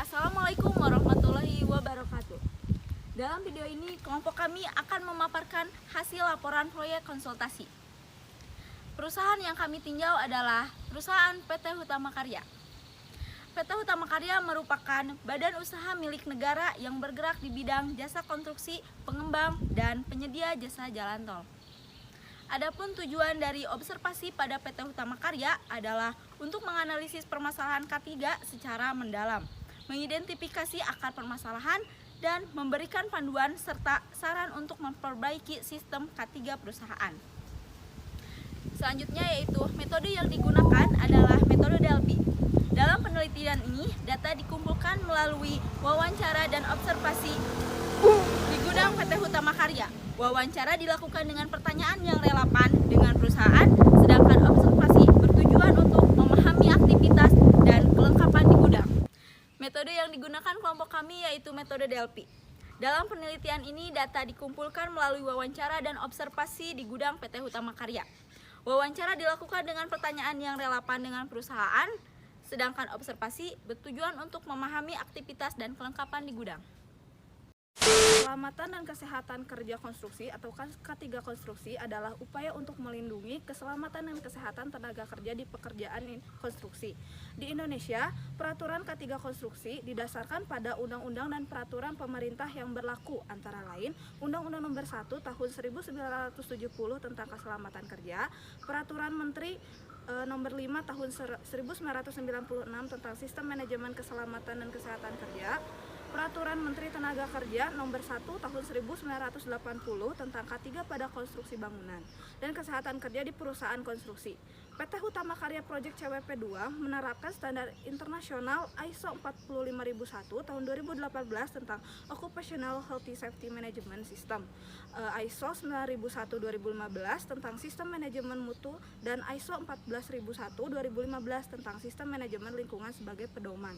Assalamualaikum warahmatullahi wabarakatuh. Dalam video ini, kelompok kami akan memaparkan hasil laporan proyek konsultasi. Perusahaan yang kami tinjau adalah perusahaan PT Hutama Karya. PT Hutama Karya merupakan badan usaha milik negara yang bergerak di bidang jasa konstruksi, pengembang, dan penyedia jasa jalan tol. Adapun tujuan dari observasi pada PT Hutama Karya adalah untuk menganalisis permasalahan K3 secara mendalam, mengidentifikasi akar permasalahan, dan memberikan panduan serta saran untuk memperbaiki sistem K3 perusahaan. Selanjutnya yaitu metode yang digunakan adalah metode Delphi. Dalam penelitian ini, data dikumpulkan melalui wawancara dan observasi di gudang PT Hutama Karya. Wawancara dilakukan dengan pertanyaan yang relevan dengan perusahaan, sedangkan observasi bertujuan untuk memahami aktivitas dan kelengkapan di gudang. Metode yang digunakan kelompok kami yaitu metode Delphi. Dalam penelitian ini, data dikumpulkan melalui wawancara dan observasi di gudang PT Hutama Karya. Wawancara dilakukan dengan pertanyaan yang relevan dengan perusahaan, sedangkan observasi bertujuan untuk memahami aktivitas dan kelengkapan di gudang. Keselamatan dan kesehatan kerja konstruksi atau K3 konstruksi adalah upaya untuk melindungi keselamatan dan kesehatan tenaga kerja di pekerjaan konstruksi. Di Indonesia, peraturan K3 konstruksi didasarkan pada undang-undang dan peraturan pemerintah yang berlaku, antara lain Undang-Undang Nomor 1 Tahun 1970 tentang Keselamatan Kerja, Peraturan Menteri Nomor 5 Tahun 1996 tentang Sistem Manajemen Keselamatan dan Kesehatan Kerja, Peraturan Menteri Tenaga Kerja Nomor 1 Tahun 1980 tentang K3 pada konstruksi bangunan dan kesehatan kerja di perusahaan konstruksi. PT Hutama Karya Project CWP2 menerapkan standar internasional ISO 45001 tahun 2018 tentang Occupational Healthy Safety Management System, ISO 9001-2015 tentang Sistem Manajemen Mutu, dan ISO 14001-2015 tentang Sistem Manajemen Lingkungan sebagai pedoman.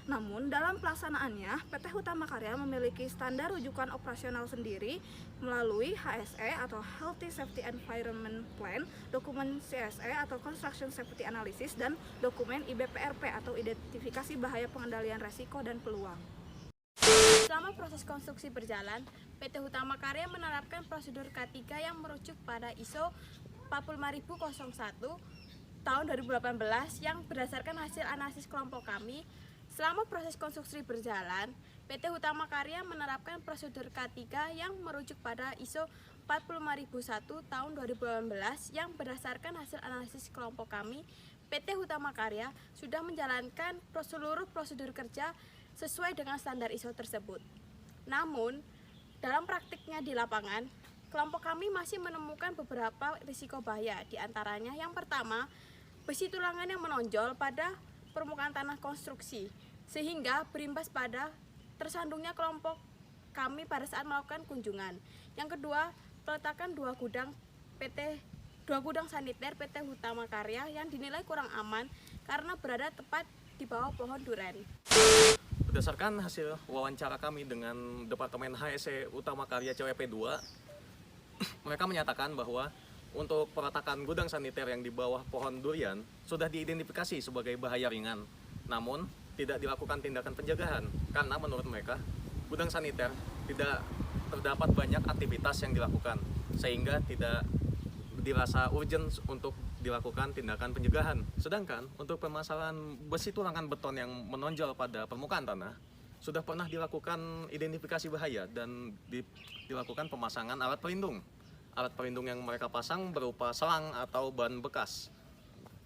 Namun, dalam pelaksanaannya, PT Hutama Karya memiliki standar rujukan operasional sendiri melalui HSE atau Healthy Safety Environment Plan, dokumen CSE atau Construction Safety Analysis, dan dokumen IBPRP atau Identifikasi Bahaya Pengendalian Resiko dan Peluang. Selama proses konstruksi berjalan, PT Hutama Karya menerapkan prosedur K3 yang merujuk pada ISO 45001 tahun 2018 yang berdasarkan hasil analisis kelompok kami. Selama proses konstruksi berjalan, PT Hutama Karya menerapkan prosedur K3 yang merujuk pada ISO 45001 tahun 2018 yang berdasarkan hasil analisis kelompok kami. PT Hutama Karya sudah menjalankan seluruh prosedur kerja sesuai dengan standar ISO tersebut. Namun, dalam praktiknya di lapangan, kelompok kami masih menemukan beberapa risiko bahaya. Di antaranya, yang pertama, besi tulangan yang menonjol pada permukaan tanah konstruksi, sehingga berimbas pada tersandungnya kelompok kami pada saat melakukan kunjungan. Yang kedua, peletakan dua gudang saniter PT Hutama Karya yang dinilai kurang aman karena berada tepat di bawah pohon duren. Berdasarkan hasil wawancara kami dengan Departemen HSE Hutama Karya CWP2, mereka menyatakan bahwa untuk peletakan gudang saniter yang di bawah pohon durian sudah diidentifikasi sebagai bahaya ringan, namun tidak dilakukan tindakan pencegahan karena menurut mereka gudang saniter tidak terdapat banyak aktivitas yang dilakukan sehingga tidak dirasa urgent untuk dilakukan tindakan pencegahan. Sedangkan untuk permasalahan besi tulangan beton yang menonjol pada permukaan tanah sudah pernah dilakukan identifikasi bahaya dan dilakukan pemasangan alat pelindung. Alat pelindung yang mereka pasang berupa selang atau ban bekas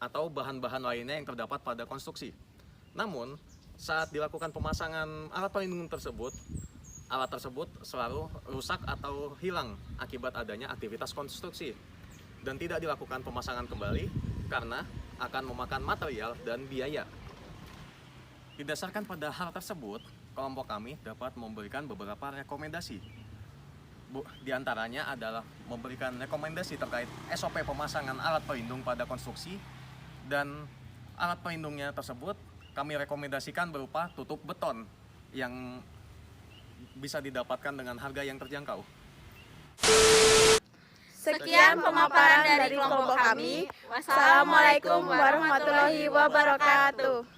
atau bahan-bahan lainnya yang terdapat pada konstruksi. Namun, saat dilakukan pemasangan alat pelindung tersebut, alat tersebut selalu rusak atau hilang akibat adanya aktivitas konstruksi dan tidak dilakukan pemasangan kembali karena akan memakan material dan biaya. Didasarkan pada hal tersebut, kelompok kami dapat memberikan beberapa rekomendasi. Di antaranya adalah memberikan rekomendasi terkait SOP pemasangan alat pelindung pada konstruksi, dan alat pelindungnya tersebut kami rekomendasikan berupa tutup beton yang bisa didapatkan dengan harga yang terjangkau. Sekian pemaparan dari kelompok kami. Wassalamualaikum warahmatullahi wabarakatuh.